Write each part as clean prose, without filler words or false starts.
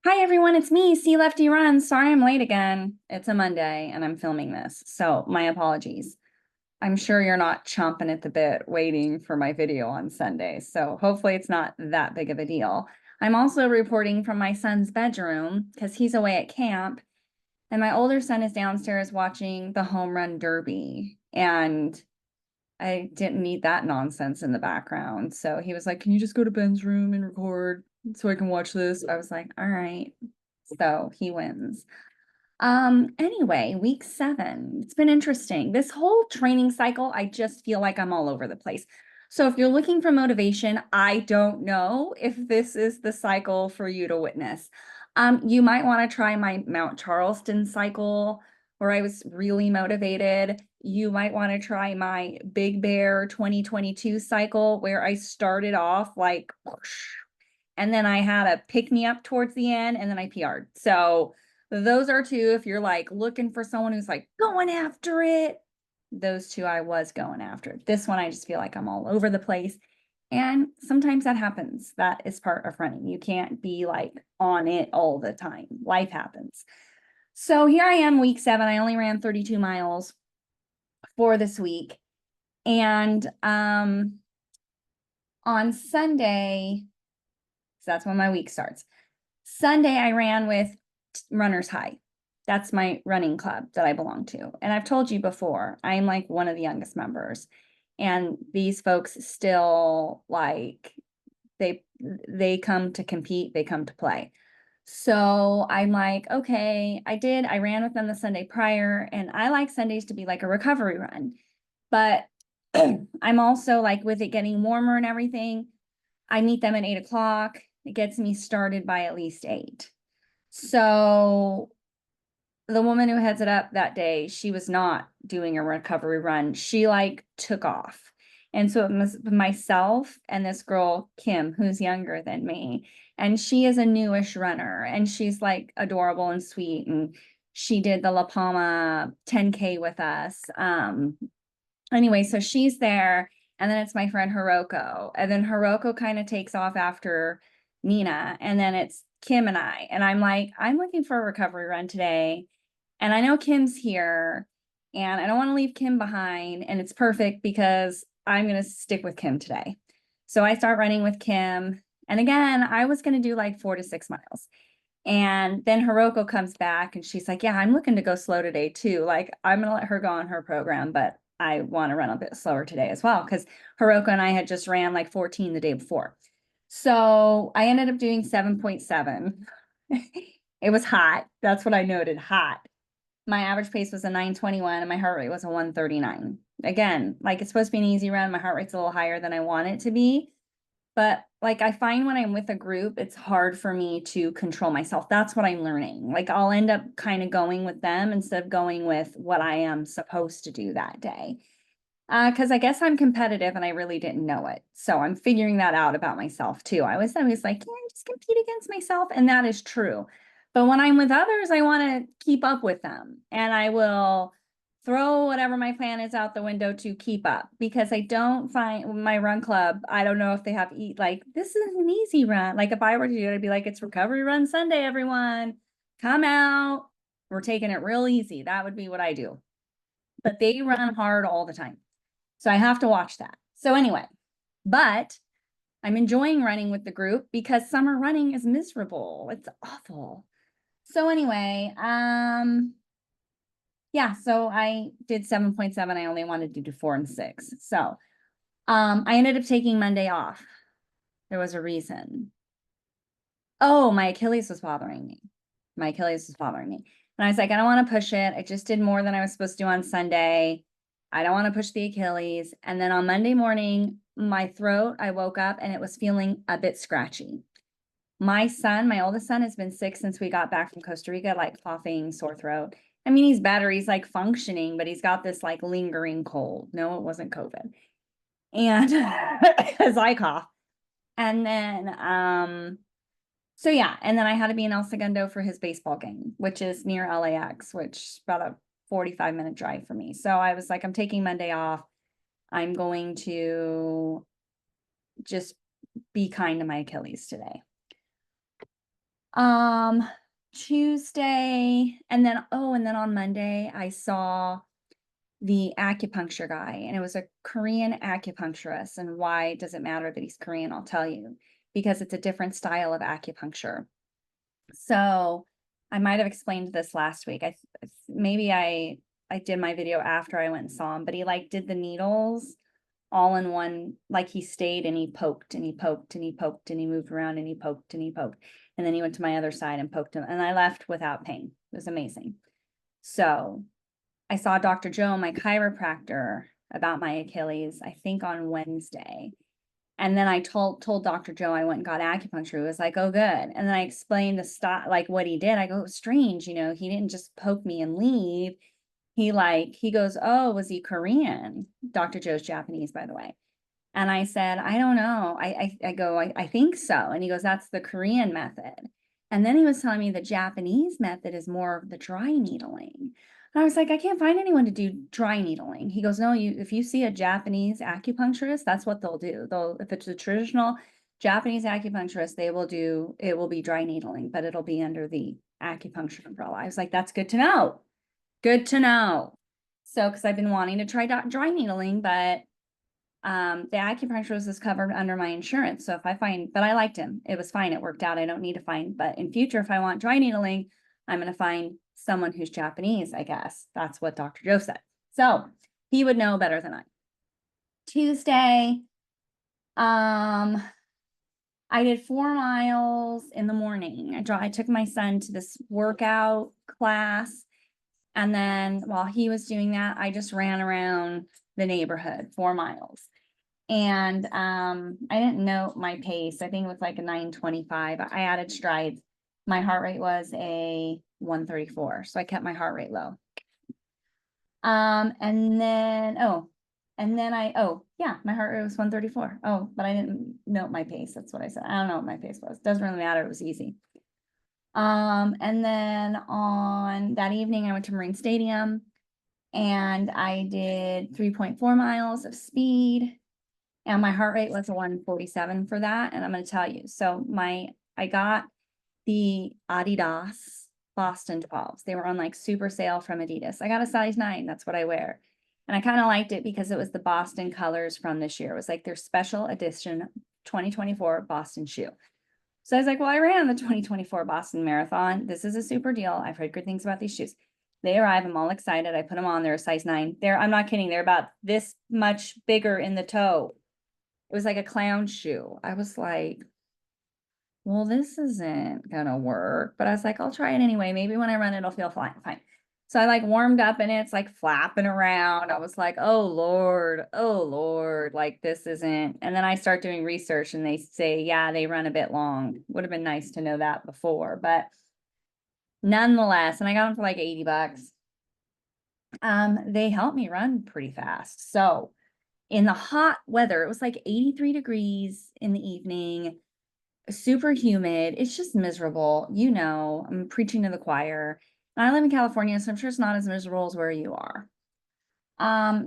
Hi everyone, it's me, C Lefty Run. Sorry I'm late again. It's a Monday and I'm filming this, so my apologies. I'm sure you're not chomping at the bit waiting for my video on Sunday, so hopefully it's not that big of a deal. I'm also reporting from my son's bedroom because he's away at camp, and my older son is downstairs watching the home run derby, and I didn't need that nonsense in the background. So he was like, "Can you just go to Ben's room and record so I can watch this?" I was like, "All right." So he wins. Anyway, week 7. It's been interesting. This whole training cycle, I just feel like I'm all over the place. So if you're looking for motivation, I don't know if this is the cycle for you to witness. You might want to try my Mount Charleston cycle where I was really motivated. You might want to try my Big Bear 2022 cycle where I started off like whoosh, and then I had a pick me up towards the end and then I PR'd. So those are two, if you're like looking for someone who's like going after it, those two I was going after. This one, I just feel like I'm all over the place. And sometimes that happens. That is part of running. You can't be like on it all the time. Life happens. So here I am, week 7. I only ran 32 miles for this week. And on Sunday, so that's when my week starts. Sunday, I ran with Runner's High. That's my running club that I belong to. And I've told you before, I'm like one of the youngest members. And these folks still like they come to compete, they come to play. So I'm like, okay, I ran with them the Sunday prior, and I like Sundays to be like a recovery run. But I'm also like with it getting warmer and everything, I meet them at 8 o'clock. It gets me started by at least 8. So the woman who heads it up that day, she was not doing a recovery run. She like took off. And so it was myself and this girl, Kim, who's younger than me. And she is a newish runner and she's like adorable and sweet. And she did the La Palma 10K with us. Anyway, so she's there. And then it's my friend Hiroko. And then Hiroko kind of takes off after Nina. And then it's Kim and I. And I'm like, I'm looking for a recovery run today. And I know Kim's here. And I don't want to leave Kim behind. And it's perfect because I'm going to stick with Kim today. So I start running with Kim. And again, I was going to do like 4 to 6 miles. And then Hiroko comes back and she's like, yeah, I'm looking to go slow today too. Like, I'm going to let her go on her program, but I want to run a bit slower today as well because Hiroko and I had just ran like 14 the day before. So I ended up doing 7.7. It was hot. That's what I noted, hot. My average pace was a 9:21 and my heart rate was a 139. Again, like it's supposed to be an easy run. My heart rate's a little higher than I want it to be. But like I find when I'm with a group, it's hard for me to control myself. That's what I'm learning. Like I'll end up kind of going with them instead of going with what I am supposed to do that day. Because I guess I'm competitive and I really didn't know it. So I'm figuring that out about myself too. I was like, yeah, I just compete against myself. And that is true. But when I'm with others, I want to keep up with them. And I will throw whatever my plan is out the window to keep up because I don't find my run club. I don't know if they have eat like this is an easy run. Like if I were to do it, I'd be like, it's recovery run Sunday, everyone. Come out. We're taking it real easy. That would be what I do. But they run hard all the time. So I have to watch that. So anyway, but I'm enjoying running with the group because summer running is miserable. It's awful. So anyway, yeah, so I did 7.7. I only wanted to do 4 and 6. So I ended up taking Monday off. There was a reason. Oh, my Achilles was bothering me. My Achilles was bothering me. And I was like, I don't want to push it. I just did more than I was supposed to do on Sunday. I don't want to push the Achilles. And then on Monday morning, my throat, I woke up and it was feeling a bit scratchy. My son, my oldest son, has been sick since we got back from Costa Rica, like coughing, sore throat. I mean, he's better, he's like functioning, but he's got this like lingering cold. No, it wasn't COVID. And because I cough. And then so yeah, and then I had to be in El Segundo for his baseball game, which is near LAX, which is about a 45-minute drive for me. So I was like, I'm taking Monday off. I'm going to just be kind to my Achilles today. Tuesday, and then on Monday, I saw the acupuncture guy, and it was a Korean acupuncturist. And why does it matter that he's Korean? I'll tell you, because it's a different style of acupuncture. So I might have explained this last week. Maybe I did my video after I went and saw him, but he like did the needles all in one, like he stayed and he poked and he poked and he poked and he moved around and he poked and he poked. And then he went to my other side and poked him, and I left without pain. It was amazing. So I saw Dr. Joe, my chiropractor, about my Achilles, I think on Wednesday. And then I told Dr. Joe I went and got acupuncture. He was like, oh, good. And then I explained the style, like what he did. I go, it was strange, he didn't just poke me and leave. He goes, oh, was he Korean? Dr. Joe's Japanese, by the way. And I said, I don't know. I think so. And he goes, that's the Korean method. And then he was telling me the Japanese method is more of the dry needling. And I was like, I can't find anyone to do dry needling. He goes, no, if you see a Japanese acupuncturist, that's what they'll do. If it's a traditional Japanese acupuncturist, it will be dry needling, but it'll be under the acupuncture umbrella. I was like, that's good to know. Good to know. So, because I've been wanting to try dry needling, but the acupuncturist is covered under my insurance. So but I liked him. It was fine. It worked out. I don't need to find, but in future, if I want dry needling, I'm going to find someone who's Japanese, I guess. That's what Dr. Joe said. So he would know better than I. Tuesday, I did 4 miles in the morning. I took my son to this workout class. And then while he was doing that, I just ran around the neighborhood 4 miles. And I didn't know my pace. I think it was like a 9:25. I added strides. My heart rate was a 134. So I kept my heart rate low. Yeah, my heart rate was 134. Oh, but I didn't note my pace. That's what I said. I don't know what my pace was. Doesn't really matter. It was easy. And then on that evening, I went to Marine Stadium and I did 3.4 miles of speed. And my heart rate was a 147 for that. And I'm going to tell you, I got the Adidas Boston 12s. They were on like super sale from Adidas. I got a size 9. That's what I wear. And I kind of liked it because it was the Boston colors from this year. It was like their special edition 2024 Boston shoe. So I was like, well, I ran the 2024 Boston Marathon. This is a super deal. I've heard good things about these shoes. They arrive. I'm all excited. I put them on. They're a size 9. I'm not kidding. They're about this much bigger in the toe. It was like a clown shoe. I was like, well, this isn't gonna work. But I was like, I'll try it anyway. Maybe when I run it, it'll feel fine. So I like warmed up and it's like flapping around. I was like, oh Lord, like this isn't. And then I start doing research and they say, yeah, they run a bit long. Would have been nice to know that before, but nonetheless, and I got them for like $80. They helped me run pretty fast. So in the hot weather, it was like 83 degrees in the evening, super humid. It's just miserable. I'm preaching to the choir. And I live in California, so I'm sure it's not as miserable as where you are.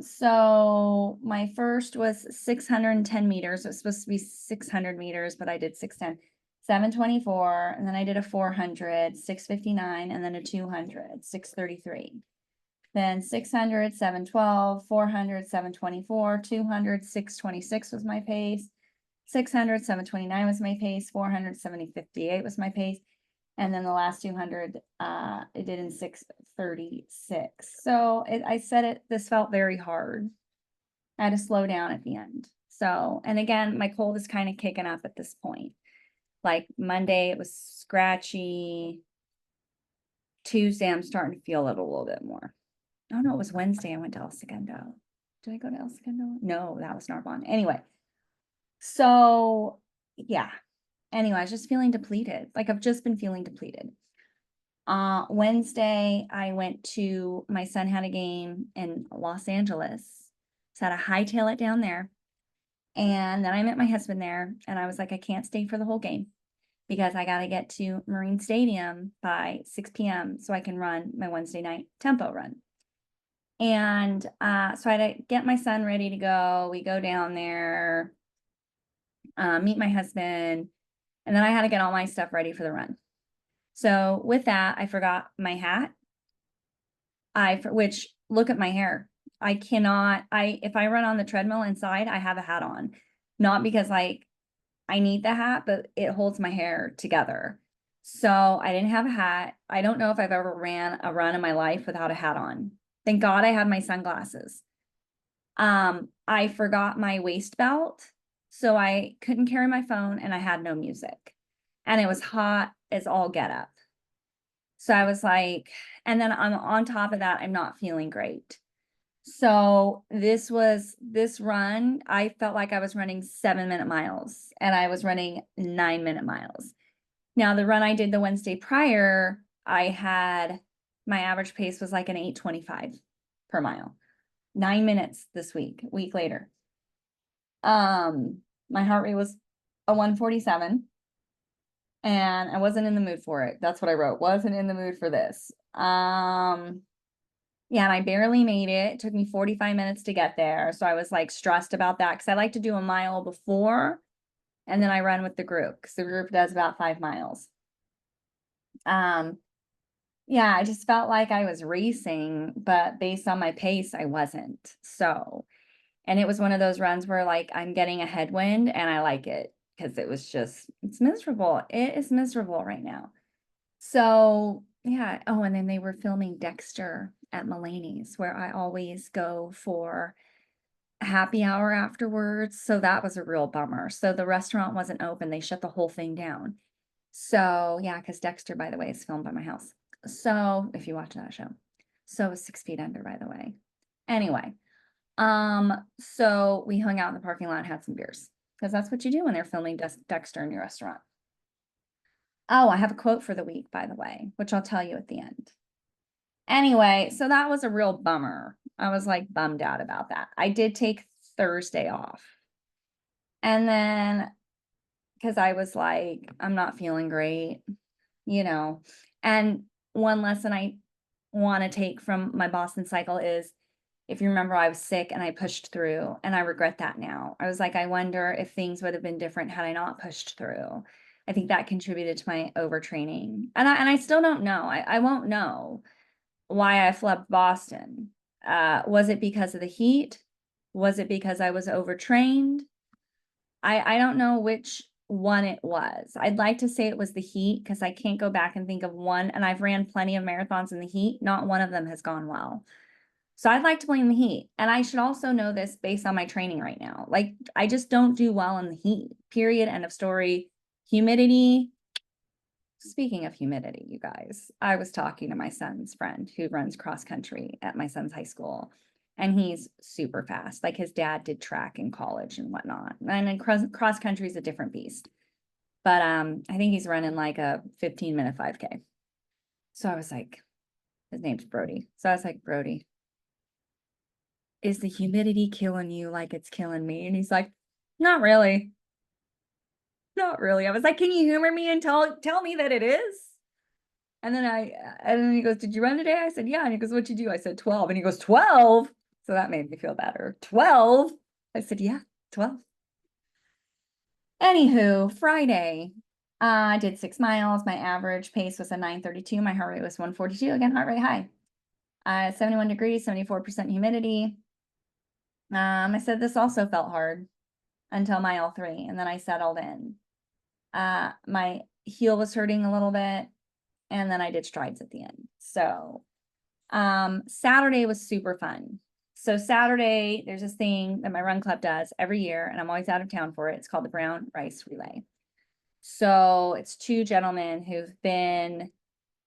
So my first was 610 meters. It was supposed to be 600 meters, but I did 610, 724, and then I did a 400, 659, and then a 200, 633. Then 600, 712, 400, 724, 200, 626 was my pace. 600, 729 was my pace. 400, 758 was my pace. And then the last 200, it did in 636. So this felt very hard. I had to slow down at the end. So, and again, my cold is kind of kicking up at this point. Like Monday, it was scratchy. Tuesday, I'm starting to feel it a little bit more. Oh no, it was Wednesday. I went to El Segundo. Did I go to El Segundo? No, that was Narbonne. Anyway, so yeah. Anyway, I was just feeling depleted. Like I've just been feeling depleted. Wednesday, my son had a game in Los Angeles. So I had to hightail it down there. And then I met my husband there and I was like, I can't stay for the whole game because I got to get to Marine Stadium by 6 p.m. so I can run my Wednesday night tempo run. And so I had to get my son ready to go. We go down there, meet my husband, and then I had to get all my stuff ready for the run. So with that, I forgot my hat. Which look at my hair. I cannot, if I run on the treadmill inside, I have a hat on. Not because like I need the hat, but it holds my hair together. So I didn't have a hat. I don't know if I've ever ran a run in my life without a hat on. Thank God I had my sunglasses. I forgot my waist belt, so I couldn't carry my phone and I had no music. And it was hot as all get up. So I was like, and then on top of that, I'm not feeling great. So this run, I felt like I was running 7-minute miles and I was running 9-minute miles. Now the run I did the Wednesday prior, my average pace was like an 8:25 per mile. 9 minutes this week later. My heart rate was a 147 and I wasn't in the mood for it. That's what I wrote. Wasn't in the mood for this. Yeah, and I barely made it. It took me 45 minutes to get there. So I was like stressed about that because I like to do a mile before and then I run with the group because the group does about 5 miles. Yeah, I just felt like I was racing, but based on my pace, I wasn't. So, and it was one of those runs where like I'm getting a headwind and I like it because it's miserable. It is miserable right now. So yeah. Oh, and then they were filming Dexter at Mulaney's, where I always go for happy hour afterwards. So that was a real bummer. So the restaurant wasn't open. They shut the whole thing down. So yeah, because Dexter, by the way, is filmed by my house. So if you watch that show. So is 6 Feet Under, by the way. Anyway, so we hung out in the parking lot and had some beers. Because that's what you do when they're filming Dexter in your restaurant. Oh, I have a quote for the week, by the way, which I'll tell you at the end. Anyway, so that was a real bummer. I was like bummed out about that. I did take Thursday off. And then, because I was like, I'm not feeling great, you know. And one lesson I want to take from my Boston cycle is, if you remember, I was sick and I pushed through, and I regret that now. I was like, I wonder if things would have been different had I not pushed through. I think that contributed to my overtraining. And I still don't know. I won't know why I flubbed Boston. Was it because of the heat? Was it because I was overtrained? I don't know which one it was. I'd like to say it was the heat because I can't go back and think of one. And I've ran plenty of marathons in the heat. Not one of them has gone well. So I'd like to blame the heat. And I should also know this based on my training right now. Like, I just don't do well in the heat, period, end of story. Humidity. Speaking of humidity, you guys, I was talking to my son's friend who runs cross country at my son's high school, and he's super fast. Like his dad did track in college and whatnot. And then cross country is a different beast. But I think he's running like a 15-minute 5K. So I was like, his name's Brody. So I was like, Brody, is the humidity killing you like it's killing me? And he's like, not really. Not really. I was like, can you humor me and tell me that it is? And then he goes, did you run today? I said, yeah. And he goes, what'd you do? I said, 12. And he goes, 12. So that made me feel better. 12. I said, yeah, 12. Anywho, Friday, I did 6 miles. My average pace was a 9:32. My heart rate was 142. Again, heart rate high. 71 degrees, 74% humidity. I said this also felt hard until mile 3, and then I settled in. My heel was hurting a little bit, and then I did strides at the end. So Saturday was super fun. So Saturday, there's this thing that my run club does every year, and I'm always out of town for it. It's called the Brown Rice Relay. So it's 2 gentlemen who've been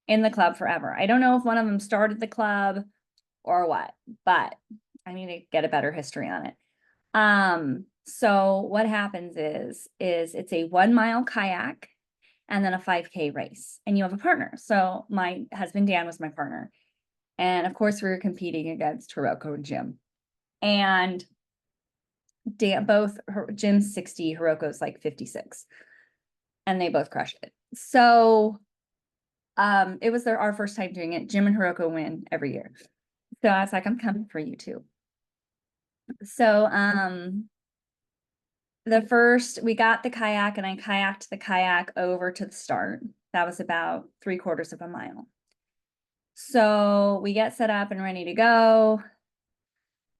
in the club forever. I don't know if one of them started the club or what, but I need to get a better history on it. So what happens is it's a 1-mile kayak and then a 5K race, and you have a partner. So my husband, Dan, was my partner. And of course we were competing against Hiroko and Jim. And Dan, Jim's 60, Hiroko's like 56. And they both crushed it. So it was our first time doing it. Jim and Hiroko win every year. So I was like, I'm coming for you too. So we got the kayak and I kayaked the kayak over to the start. That was about 3/4 of a mile. So we get set up and ready to go.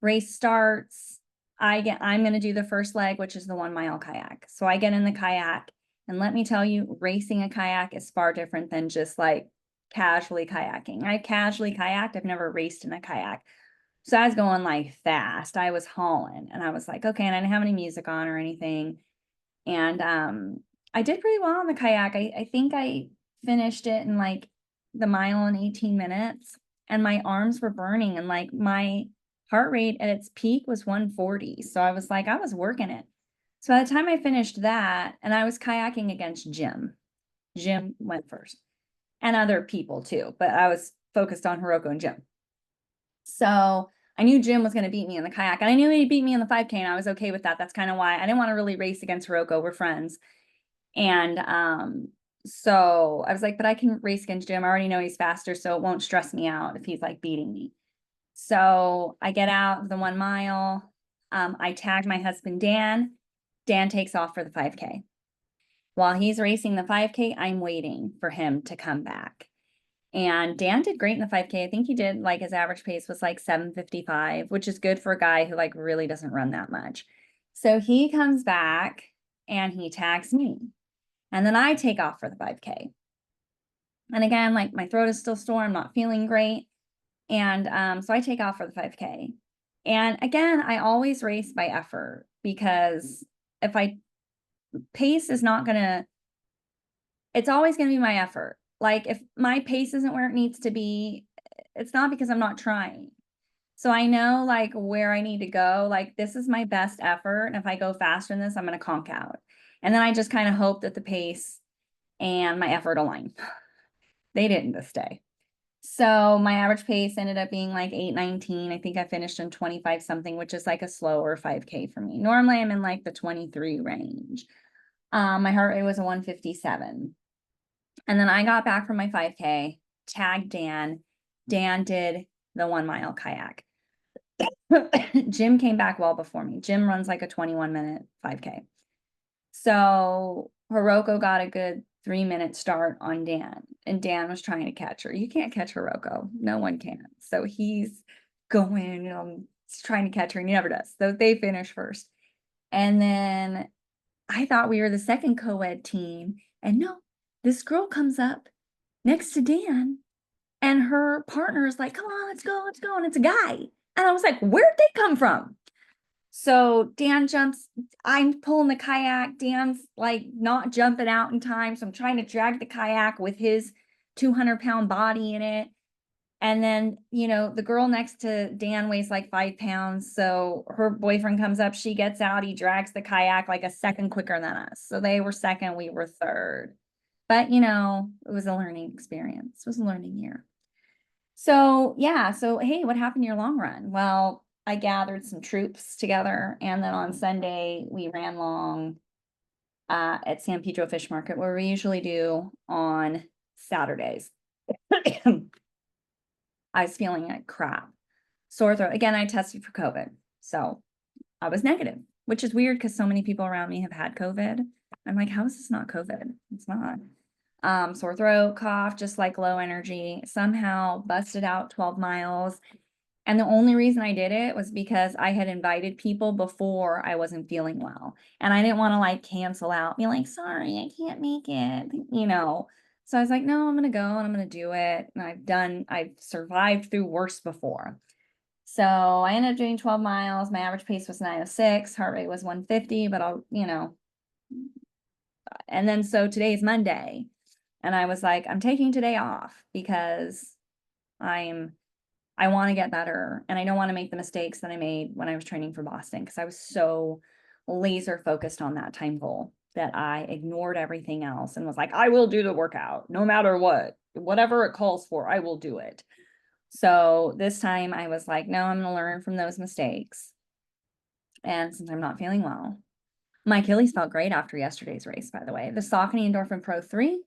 Race starts. I'm going to do the first leg, which is the 1 mile kayak. So I get in the kayak, and let me tell you, racing a kayak is far different than just like casually kayaking. I casually kayaked. I've never raced in a kayak. So I was going like fast. I was hauling, and I was like, okay, and I didn't have any music on or anything. And I did pretty well on the kayak. I think I finished it in like the mile in 18 minutes, and my arms were burning, and like my heart rate at its peak was 140. So I was like, I was working it. So by the time I finished that, and I was kayaking against Jim. Jim went first, and other people too, but I was focused on Hiroko and Jim. So I knew Jim was going to beat me in the kayak, and I knew he'd beat me in the 5K, and I was okay with that. That's kind of why I didn't want to really race against Hiroko. We're friends. And so I was like, but I can race against Jim. I already know he's faster, so it won't stress me out if he's like beating me. So I get out the 1 mile. I tag my husband, Dan. Dan takes off for the 5K. While he's racing the 5K, I'm waiting for him to come back. And Dan did great in the 5K. I think he did, like, his average pace was like 7:55, which is good for a guy who like really doesn't run that much. So he comes back and he tags me. And then I take off for the 5K. And again, like, my throat is still sore. I'm not feeling great. And so I take off for the 5K. And again, I always race by effort, because if pace is not gonna, it's always gonna be my effort. Like, if my pace isn't where it needs to be, it's not because I'm not trying. So I know like where I need to go. Like, this is my best effort. And if I go faster than this, I'm gonna conk out. And then I just kind of hope that the pace and my effort align. They didn't this day. So my average pace ended up being like 8:19. I think I finished in 25 something, which is like a slower 5K for me. Normally I'm in like the 23 range. My heart rate was a 157. And then I got back from my 5K, tagged Dan. Dan did the 1 mile kayak. Jim came back well before me. Jim runs like a 21-minute 5K. So Hiroko got a good 3-minute start on Dan, and Dan was trying to catch her. You can't catch Hiroko. No one can. So he's going, trying to catch her, and he never does. So they finish first. And then I thought we were the second co-ed team, and no, this girl comes up next to Dan, and her partner is like, come on, let's go, and it's a guy. And I was like, where'd they come from? So Dan jumps, I'm pulling the kayak. Dan's like not jumping out in time. So I'm trying to drag the kayak with his 200-pound body in it. And then, the girl next to Dan weighs like 5 pounds. So her boyfriend comes up, she gets out, he drags the kayak like a second quicker than us. So they were second, we were third. But, it was a learning experience. It was a learning year. So, yeah. So, hey, what happened to your long run? Well, I gathered some troops together, and then on Sunday we ran long at San Pedro Fish Market, where we usually do on Saturdays. I was feeling like crap. Sore throat. Again, I tested for COVID. So I was negative, which is weird because so many people around me have had COVID. I'm like, how is this not COVID? It's not. Sore throat, cough, just like low energy. Somehow busted out 12 miles. And the only reason I did it was because I had invited people before I wasn't feeling well. And I didn't want to like cancel out, be like, sorry, I can't make it, So I was like, no, I'm going to go and I'm going to do it. And I've survived through worse before. So I ended up doing 12 miles. My average pace was 9:06. Heart rate was 150, but and then so today is Monday. And I was like, I'm taking today off because I want to get better, and I don't want to make the mistakes that I made when I was training for Boston, because I was so laser focused on that time goal that I ignored everything else and was like, I will do the workout no matter what, whatever it calls for, I will do it. So this time I was like, no, I'm going to learn from those mistakes. And since I'm not feeling well, my Achilles felt great after yesterday's race, by the way. The Saucony Endorphin Pro 3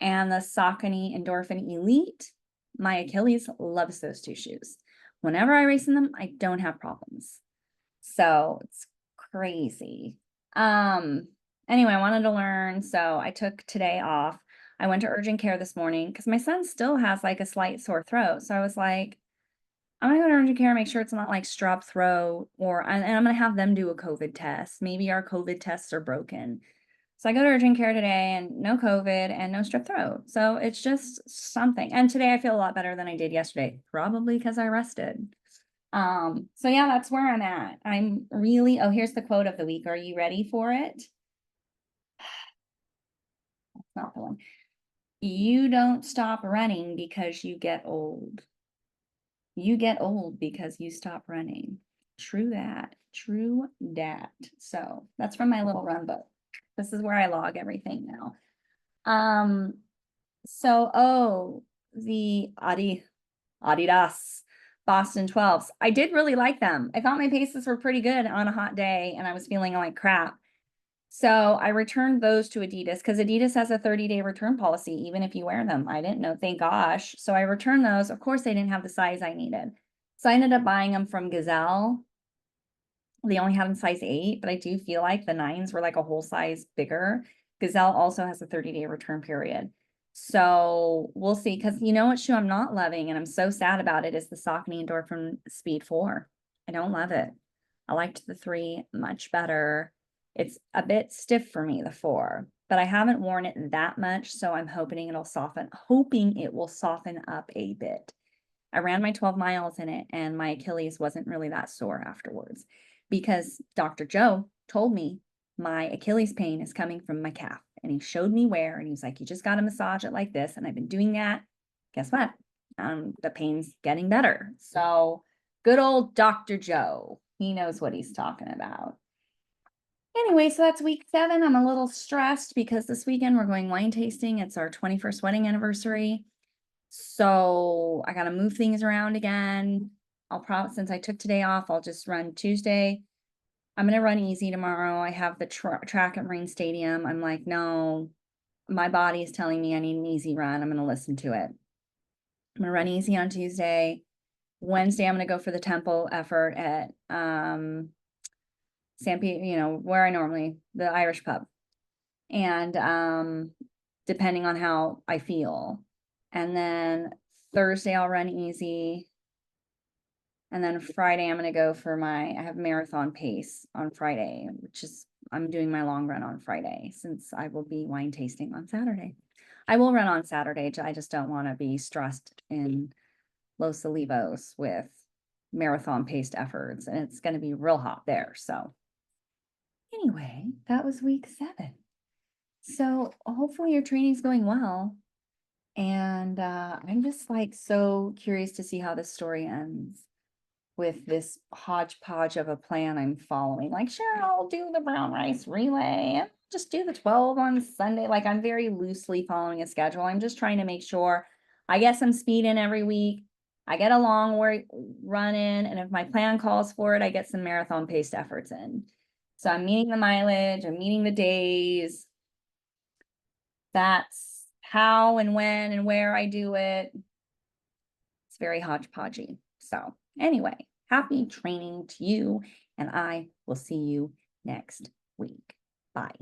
and the Saucony Endorphin Elite, my Achilles loves those 2 shoes. Whenever I race in them, I don't have problems. So it's crazy. Anyway, I wanted to learn, so I took today off. I went to urgent care this morning because my son still has like a slight sore throat. So I was like, I'm gonna go to urgent care and make sure it's not like strep throat and I'm gonna have them do a COVID test. Maybe our COVID tests are broken. So I go to urgent care today and no COVID and no strep throat. So it's just something. And today I feel a lot better than I did yesterday, probably because I rested. So yeah, that's where I'm at. I'm really, oh, here's the quote of the week. Are you ready for it? That's not the one. You don't stop running because you get old. You get old because you stop running. True that. True that. So that's from my little run book. This is where I log everything now. The Adidas Boston 12s. I did really like them. I thought my paces were pretty good on a hot day and I was feeling like crap. So I returned those to Adidas because Adidas has a 30-day return policy, even if you wear them. I didn't know, thank gosh. So I returned those. Of course, they didn't have the size I needed. So I ended up buying them from Gazelle. They only had them size 8, but I do feel like the 9s were like a whole size bigger. Gazelle also has a 30-day return period. So we'll see, because you know what shoe I'm not loving, and I'm so sad about it, is the Saucony Endorphin Speed 4. I don't love it. I liked the 3 much better. It's a bit stiff for me, the 4, but I haven't worn it that much, so I'm hoping it will soften up a bit. I ran my 12 miles in it, and my Achilles wasn't really that sore afterwards because Dr. Joe told me my Achilles pain is coming from my calf. And he showed me where, and he was like, you just got to massage it like this. And I've been doing that. Guess what? The pain's getting better. So good old Dr. Joe. He knows what he's talking about. Anyway, so that's week 7. I'm a little stressed because this weekend we're going wine tasting. It's our 21st wedding anniversary. So I got to move things around again. Since I took today off, I'll just run Tuesday. I'm going to run easy tomorrow. I have the track at Marine Stadium. I'm like, no, my body is telling me I need an easy run. I'm going to listen to it. I'm going to run easy on Tuesday. Wednesday, I'm going to go for the tempo effort at San Pedro, where I normally, the Irish pub. And depending on how I feel. And then Thursday, I'll run easy. And then Friday, I'm going to go for I have marathon pace on Friday, I'm doing my long run on Friday since I will be wine tasting on Saturday. I will run on Saturday. I just don't want to be stressed in Los Olivos with marathon paced efforts. And it's going to be real hot there. So anyway, that was week 7. So hopefully your training's going well. And I'm just like so curious to see how this story ends with this hodgepodge of a plan I'm following. Like, sure, I'll do the brown rice relay and just do the 12 on Sunday. Like, I'm very loosely following a schedule. I'm just trying to make sure I get some speed in every week. I get a long run in, and if my plan calls for it, I get some marathon paced efforts in. So I'm meeting the mileage, I'm meeting the days. That's how and when and where I do it. It's very hodgepodgey. So anyway, happy training to you, and I will see you next week. Bye.